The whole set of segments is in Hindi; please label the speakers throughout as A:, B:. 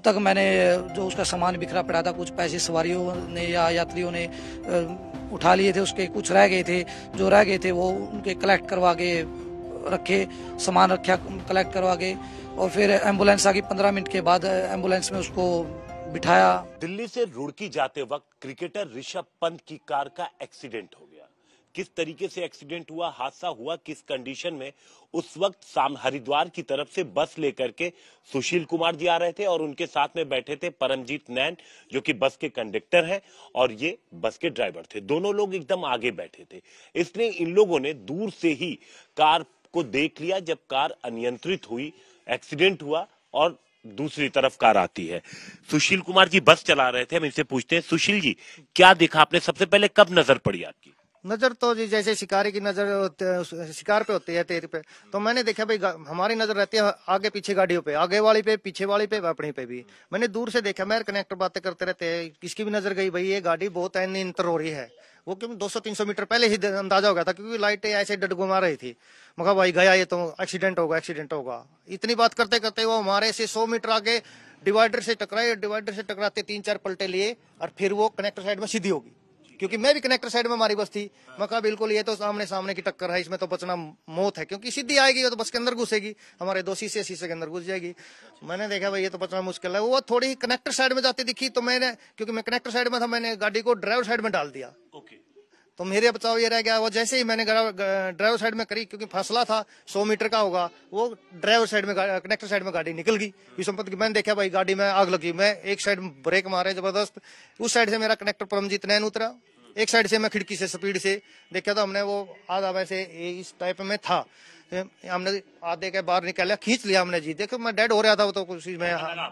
A: तक मैंने जो उसका सामान बिखरा पड़ा था, कुछ पैसे सवारियों ने या यात्रियों ने उठा लिए थे, उसके कुछ रह गए थे, जो रह गए थे वो उनके कलेक्ट करवा के रखे, सामान रखा कलेक्ट करवा के, और फिर एम्बुलेंस आ गई 15 मिनट के बाद। एम्बुलेंस में उसको बिठाया।
B: दिल्ली से रुड़की जाते वक्त क्रिकेटर ऋषभ पंत की कार का एक्सीडेंट हो गया। किस तरीके से एक्सीडेंट हुआ, हादसा हुआ किस कंडीशन में, उस वक्त हरिद्वार की तरफ से बस लेकर के सुशील कुमार जी आ रहे थे और उनके साथ में बैठे थे परमजीत नैन, जो कि बस के कंडक्टर हैं, और ये बस के ड्राइवर थे। दोनों लोग एकदम आगे बैठे थे, इसलिए इन लोगों ने दूर से ही कार को देख लिया। जब कार अनियंत्रित हुई, एक्सीडेंट हुआ और दूसरी तरफ कार आती है। सुशील कुमार जी बस चला रहे थे, हम इनसे पूछते हैं, सुशील जी क्या देखा आपने, सबसे पहले कब नजर पड़ी आपकी?
C: नजर तो जी जैसे शिकारी की नजर शिकार पे होती है, तीर पे, तो मैंने देखा भाई हमारी नजर रहती है आगे पीछे गाड़ियों पे, आगे वाली पे, पीछे वाली पे, अपनी पे भी। मैंने दूर से देखा, मेरे कनेक्टर बातें करते रहते हैं, किसकी भी नजर गई भाई ये गाड़ी बहुत अनियंत्रित हो रही है। वो क्यों 200-300 मीटर पहले ही अंदाजा हो गया था, क्योंकि लाइटें ऐसे डडगुमा रही थी। मगर भाई गया ये तो एक्सीडेंट होगा, एक्सीडेंट होगा। इतनी बात करते करते वो हमारे से 100 मीटर आगे डिवाइडर से टकराए, डिवाइडर से टकराते 3-4 पलटे लिए और फिर वो कनेक्टर साइड में सीधी होगी, क्योंकि मैं भी कनेक्टर साइड में हमारी बस थी। मैं कहा बिल्कुल ये तो सामने सामने की टक्कर है, इसमें तो बचना मौत है, क्योंकि सीधी आएगी तो बस के अंदर घुसेगी, हमारे 2 शीशे के अंदर घुस जाएगी। मैंने देखा भाई ये तो बचना मुश्किल है। वो थोड़ी ही कनेक्टर साइड में जाती दिखी, तो मैंने, क्योंकि मैं कनेक्टर साइड में था, मैंने गाड़ी को ड्राइवर साइड में डाल दिया। तो मेरे बचाव ये रह गया। वो जैसे ही मैंने ड्राइवर साइड में करी, क्योंकि फासला था 100 मीटर का होगा, वो ड्राइवर साइड में कनेक्टर साइड में गाड़ी निकल गई। विषमपत की मैंने देखा भाई गाड़ी में आग लगी। मैं एक साइड ब्रेक मारे जबरदस्त, उस साइड से मेरा कनेक्टर परमजीत नैन उतरा, एक साइड से मैं खिड़की से स्पीड से देखा, तो हमने वो आधा वैसे इस टाइप में था, हमने आधे के बाहर निकाला, खींच लिया हमने जी। देखो मैं डेड हो रहा था, वो तो कुछ में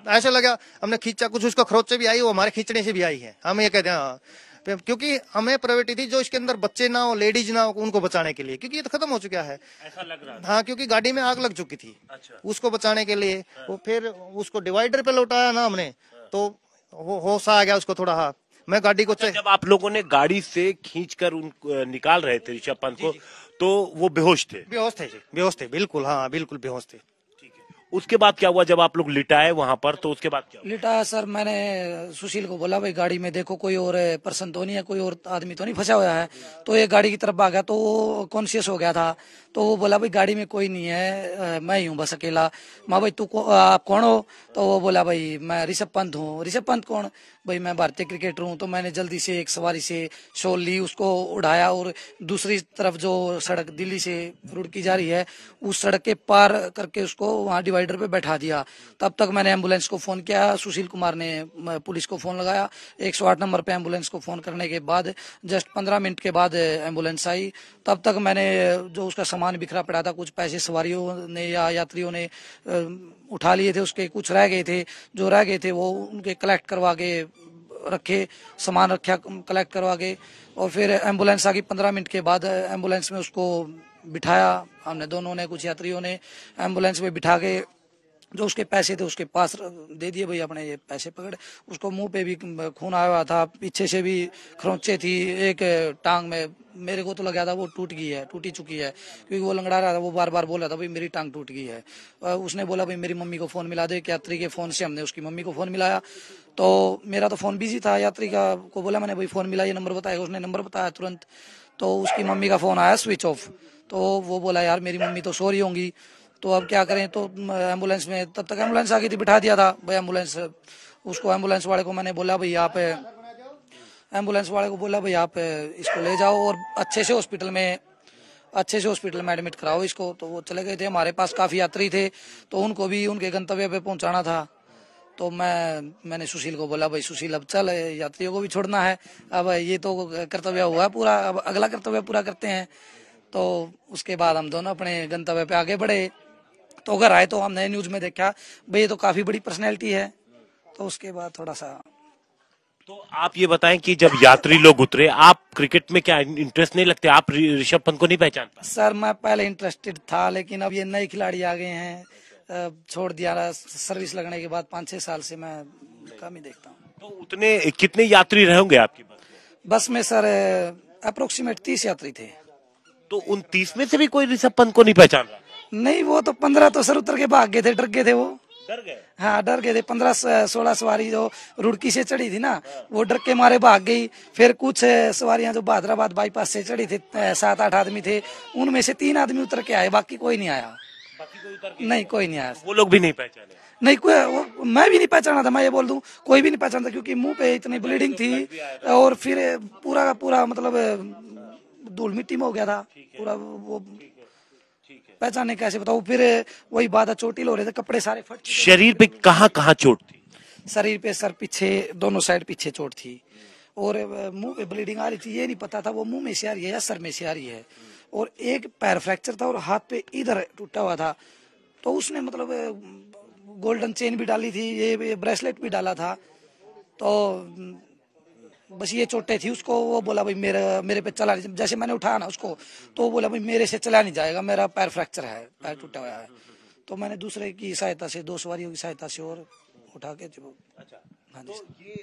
C: ऐसे लगा, हमने खींचा, कुछ उसको खरोच से भी आई, वो हमारे खींचने से भी आई है। हम ये कहते हैं, क्योंकि हमें प्रायोरिटी थी जो इसके अंदर बच्चे ना हो, लेडीज ना हो, उनको बचाने के लिए, क्योंकि ये तो खत्म हो चुका है,
B: ऐसा लग रहा था।
C: हाँ, क्योंकि गाड़ी में आग लग चुकी थी। अच्छा। उसको बचाने के लिए वो फिर उसको डिवाइडर पे लौटाया ना हमने, तो होश आ गया उसको थोड़ा। हाँ, मैं गाड़ी को
B: जब आप लोगों ने गाड़ी से खींचकर उन निकाल रहे थे ऋषभ पंत को, तो वो बेहोश थे?
C: बेहोश थे जी, बेहोश थे, बिल्कुल, हाँ बिल्कुल बेहोश थे।
B: ठीक है, उसके बाद क्या हुआ जब आप लोग लिटाए वहां पर, तो उसके बाद क्या हुआ?
A: लिटाया सर, मैंने सुशील को बोला भाई गाड़ी में देखो कोई और पर्सन तो नहीं है, कोई और आदमी तो नहीं फंसा हुआ है। तो ये गाड़ी की तरफ भागा, तो वो कॉन्शियस हो गया था। तो वो बोला भाई गाड़ी में कोई नहीं है, मैं ही हूँ बस अकेला। माँ भाई आप कौन हो? तो वो बोला भाई मैं ऋषभ पंत हूँ। ऋषभ पंत कौन? भाई मैं भारतीय क्रिकेटर हूँ। तो मैंने जल्दी से एक सवारी से शॉल ली, उसको उड़ाया और दूसरी तरफ जो सड़क दिल्ली से रुड़की जा रही है, उस सड़क के पार करके उसको वहाँ डिवाइडर पे बैठा दिया। तब तक मैंने एम्बुलेंस को फोन किया, सुशील कुमार ने पुलिस को फोन लगाया। 108 नंबर पे एम्बुलेंस को फोन करने के बाद जस्ट 15 मिनट के बाद एम्बुलेंस आई। तब तक मैंने जो उसका सामान बिखरा पड़ा था, कुछ पैसे सवारियों ने या यात्रियों ने उठा लिए थे, उसके कुछ रह गए थे, जो रह गए थे वो उनके कलेक्ट करवा के रखे, सामान रखा कलेक्ट करवा के, और फिर एम्बुलेंस आ गई 15 मिनट के बाद। एम्बुलेंस में उसको बिठाया हमने, दोनों ने, कुछ यात्रियों ने एम्बुलेंस में बिठा के जो उसके पैसे थे उसके पास दे दिए, भाई अपने ये पैसे पकड़। उसको मुंह पे भी खून आया हुआ था, पीछे से भी खरोंचे थी, एक टांग में मेरे को तो लगा था वो टूटी चुकी है, क्योंकि वो लंगड़ा रहा था, वो बार बार बोल रहा था भाई मेरी टांग टूट गई है। उसने बोला भाई मेरी मम्मी को फोन मिला दे। यात्री के फोन से हमने उसकी मम्मी को फोन मिलाया, तो मेरा तो फोन बिजी था। यात्री का को बोला मैंने भाई फोन मिला, ये नंबर बताएगा। उसने नंबर बताया तुरंत, तो उसकी मम्मी का फोन आया स्विच ऑफ। तो वो बोला यार मेरी मम्मी तो सो रही होंगी, तो अब क्या करें। तो एम्बुलेंस में, तब तक एम्बुलेंस आ गई थी, बिठा दिया था भाई एम्बुलेंस। उसको एम्बुलेंस वाले को मैंने बोला भाई आप, एम्बुलेंस वाले को बोला भाई आप इसको ले जाओ और अच्छे से हॉस्पिटल में एडमिट कराओ इसको। तो वो चले गए थे। हमारे पास काफी यात्री थे, तो उनको भी उनके गंतव्य पे पहुंचाना था। तो मैंने सुशील को बोला भाई सुशील अब चल, यात्रियों को भी छोड़ना है, अब ये तो कर्तव्य हुआ पूरा, अब अगला कर्तव्य पूरा करते हैं। तो उसके बाद हम दोनों अपने गंतव्य पे आगे बढ़े। तो अगर आए तो हमने न्यूज में देखा भाई ये तो काफी बड़ी पर्सनैलिटी है। तो उसके बाद थोड़ा सा,
B: तो आप ये बताएं कि जब यात्री लोग उतरे, आप क्रिकेट में क्या इंटरेस्ट नहीं लगते? आप ऋषभ पंत को नहीं पहचान पाए?
A: सर मैं पहले इंटरेस्टेड था, लेकिन अब ये नए खिलाड़ी आ गए हैं, छोड़ दिया। सर्विस लगने के बाद 5-6 साल से मैं कम ही देखता हूँ।
B: तो उतने कितने यात्री रहे होंगे आपकी
A: बस में? सर अप्रोक्सीमेट 30 यात्री थे।
B: तो उन 30 में से भी कोई ऋषभ पंत को नहीं पहचान रहा?
A: नहीं, वो तो 15 तो सर उतर के भाग गए थे, डर गए थे वो।
B: डर गए?
A: हाँ डर गए थे। 15-16 सवारी जो रुड़की से चढ़ी थी ना, वो डर के मारे भाग गई। फिर कुछ सवारियां जो बहादुराबाद बाईपास से चढ़ी थी, 7-8 आदमी थे, उनमें से 3 आदमी उतर के आए, बाकी कोई नहीं आया।
B: बाकी कोई उतर के
A: नहीं, कोई नहीं आया।
B: वो लोग भी नहीं पहचाने?
A: नहीं, कोई मैं भी नहीं पहचाना था, मैं ये बोल दूं, कोई भी नहीं पहचानता, क्योंकि मुंह पे इतनी ब्लीडिंग थी और फिर पूरा का पूरा मतलब धूल मिट्टी में हो गया था पूरा। वो पहचाने कैसे बताऊं? फिर वही बात है, चोटिल हो रहे थे, कपड़े सारे फट।
B: शरीर पे कहाँ कहाँ चोट थी?
A: शरीर पे, सर पीछे, दोनों साइड पीछे चोट थी और मुंह पे ब्लीडिंग आ रही थी। ये नहीं पता था वो मुंह में से आ रही है या सर में से आ रही है। और एक पैर फ्रैक्चर था और हाथ पे इधर टूटा हुआ था। तो उसने मतलब गोल्डन चेन भी डाली थी, ये ब्रेसलेट भी डाला था। तो बस ये चोटें थी उसको। वो बोला भाई मेरे पे चला नहीं, जैसे मैंने उठाया ना उसको, तो वो बोला भाई मेरे से चला नहीं जाएगा, मेरा पैर फ्रैक्चर है, पैर टूटा हुआ है। तो मैंने दूसरे की सहायता से, 2 सवारियों की सहायता से और उठा के जो।
B: अच्छा, तो ये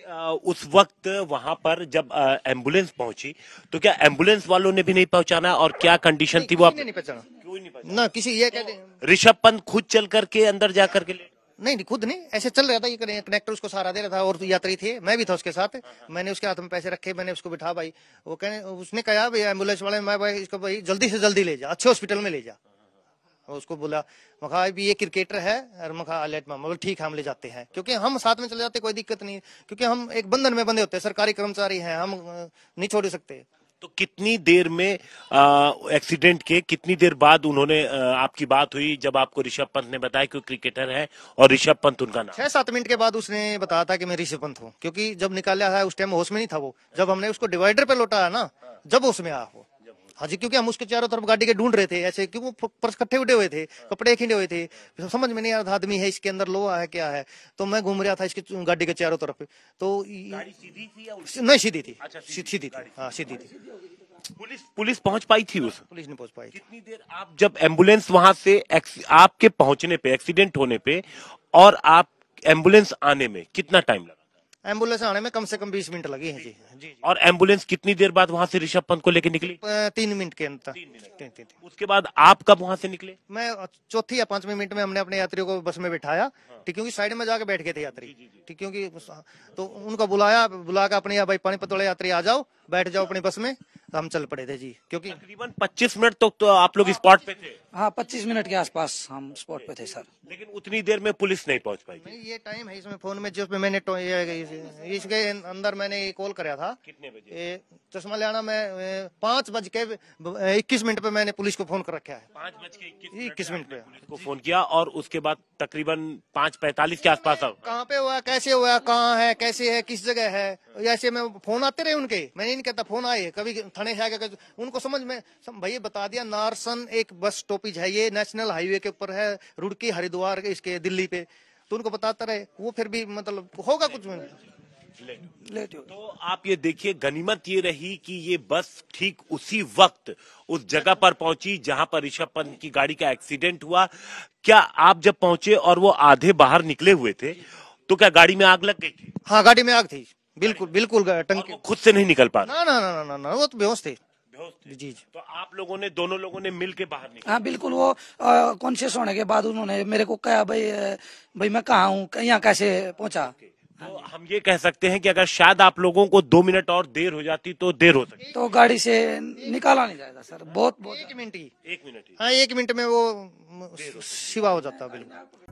B: उस वक्त वहां पर जब एम्बुलेंस पहुंची तो क्या एम्बुलेंस वालों ने भी नहीं पहुंचाना, और क्या कंडीशन थी वो आप?
C: नहीं पहचाना
B: क्यों नहीं पहुंचा?
C: ना किसी, ये कहते
B: ऋषभ पंत खुद चल करके अंदर जा करके ले?
C: नहीं, खुद नहीं, ऐसे चल रहा था, ये कनेक्टर उसको सहारा दे रहा था और यात्री थे, मैं भी था उसके साथ। मैंने उसके हाथ में पैसे रखे, मैंने उसको बिठा भाई, वो कहने, उसने कहा भाई एम्बुलेंस वाले, मैं भाई इसको भाई जल्दी से जल्दी ले जा, अच्छे हॉस्पिटल में ले जा। उसको बोला, मैं कहा भी ये क्रिकेटर है, और मैं कहा लेट मामा, बोले ठीक है हम ले जाते हैं, क्योंकि हम साथ में चले जाते, कोई दिक्कत नहीं, क्योंकि हम एक बंधन में बंधे होते हैं, सरकारी कर्मचारी हैं, हम नहीं छोड़ सकते।
B: तो कितनी देर में एक्सीडेंट के कितनी देर बाद उन्होंने आपकी बात हुई, जब आपको ऋषभ पंत ने बताया कि वो क्रिकेटर है और ऋषभ पंत उनका नाम?
C: 6-7 मिनट के बाद उसने बताया था कि मैं ऋषभ पंत हूँ, क्योंकि जब निकाला है उस टाइम होश में नहीं था वो, जब हमने उसको डिवाइडर पे लौटाया ना, जब होश में आया वो। हाँ जी, क्योंकि हम उसके चारों तरफ गाड़ी के ढूंढ रहे थे ऐसे, क्योंकि वो पर्स इकट्ठे उड़े हुए थे, कपड़े खिंडे हुए थे, समझ में नहीं आ रहा था आदमी है इसके अंदर, लोहा है क्या है। तो मैं घूम रहा था इसकी गाड़ी के चारों तरफ, तो
B: गाड़ी सीधी थी या
C: नहीं सीधी थी।
B: अच्छा,
C: सीधी थी, हाँ सीधी थी।
B: पुलिस पहुंच पाई थी उस?
C: पुलिस नहीं पहुंच पाई।
B: कितनी देर आप, जब एम्बुलेंस वहां से आपके पहुंचने पे, एक्सीडेंट होने पे और आप एम्बुलेंस आने में कितना टाइम लगा?
C: एम्बुलेंस आने में कम से कम 20 मिनट लगी है जी। जी।
B: और एम्बुलेंस कितनी देर बाद वहां से ऋषभ पंत को लेकर निकली?
C: 3 मिनट के अंदर। 3
B: उसके बाद आप कब वहां से निकले?
C: मैं 4थी या 5वीं मिनट में हमने अपने यात्रियों को बस में बिठाया, ठीक, क्योंकि साइड में जाके बैठ गए थे यात्री, ठीक, क्योंकि तो उनको बुला के अपने भाई पानीपत वाले यात्री आ जाओ, बैठ जाओ अपनी बस में, तो हम चल पड़े थे जी, क्योंकि
B: तकरीबन 25 मिनट तक तो आप लोग स्पॉट पे थे?
A: हाँ 25 मिनट के आसपास हम स्पॉट पे थे सर।
B: लेकिन उतनी देर में पुलिस नहीं पहुंच पाई?
C: नहीं, ये टाइम है इसमें फोन में, जो मैंने इसके अंदर मैंने कॉल कराया था।
B: कितने बजे?
C: चश्मा लेना में 5:21 पे मैंने पुलिस को फोन कर रखा है।
B: 5:21 पे को फोन किया और उसके बाद तकरीबन 5:45 के आसपास
C: कहाँ पे हुआ, कैसे हुआ, कहाँ है, कैसे है, किस जगह है, ऐसे में फोन आते रहे उनके। मैंने नहीं कहता फोन आए, कभी थाने से आके उनको समझ में भैया बता दिया, नारसन एक बस स्टॉपेज है, ये नेशनल हाईवे के ऊपर है, रुड़की हरिद्वार इसके दिल्ली पे, तो उनको बताता रहे, वो फिर भी मतलब होगा कुछ में
A: लेट हो।
B: तो आप ये देखिए, गनीमत ये रही कि ये बस ठीक उसी वक्त उस जगह पर पहुंची जहां पर ऋषभ पंत की गाड़ी का एक्सीडेंट हुआ। क्या आप जब पहुंचे और वो आधे बाहर निकले हुए थे, तो क्या गाड़ी में आग लग गई थी?
C: हाँ, गाड़ी में आग थी, बिल्कुल बिल्कुल, टंकी
B: खुद से नहीं निकल पा रहे?
C: ना, वो तो बेहोश थे। जी।
B: तो आप लोगों ने, दोनों लोगों ने मिल के बाहर निकला?
A: हाँ बिल्कुल, वो कॉन्शियस होने के बाद उन्होंने मेरे को कहा भाई मैं कहाँ हूँ, यहाँ कैसे पहुंचा।
B: तो हम ये कह सकते हैं कि अगर शायद आप लोगों को 2 मिनट और देर हो जाती तो देर हो सकती?
A: तो गाड़ी से निकाला नहीं जाएगा सर, बहुत
C: 1 मिनट ही।
B: 1 मिनट ही?
C: हाँ, 1 मिनट में वो सिवा हो जाता बिल्कुल।